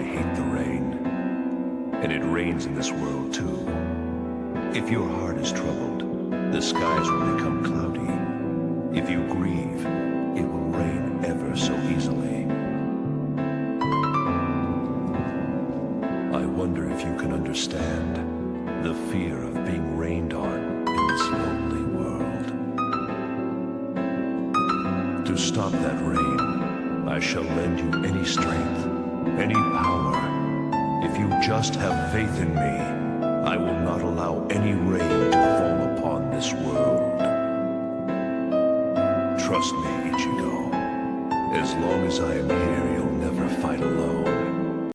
I hate the rain. And it rains in this world too. If your heart is troubled, the skies will become cloudy. If you grieve, it will rain ever so easily. I wonder if you can understand the fear of being rained on in this lonely world. To stop that rain, I shall lend you any strength, any power. If you just have faith in me, I will not allow any rain to fall upon this world. Trust me, Ichigo. As long as I am here, you'll never fight alone.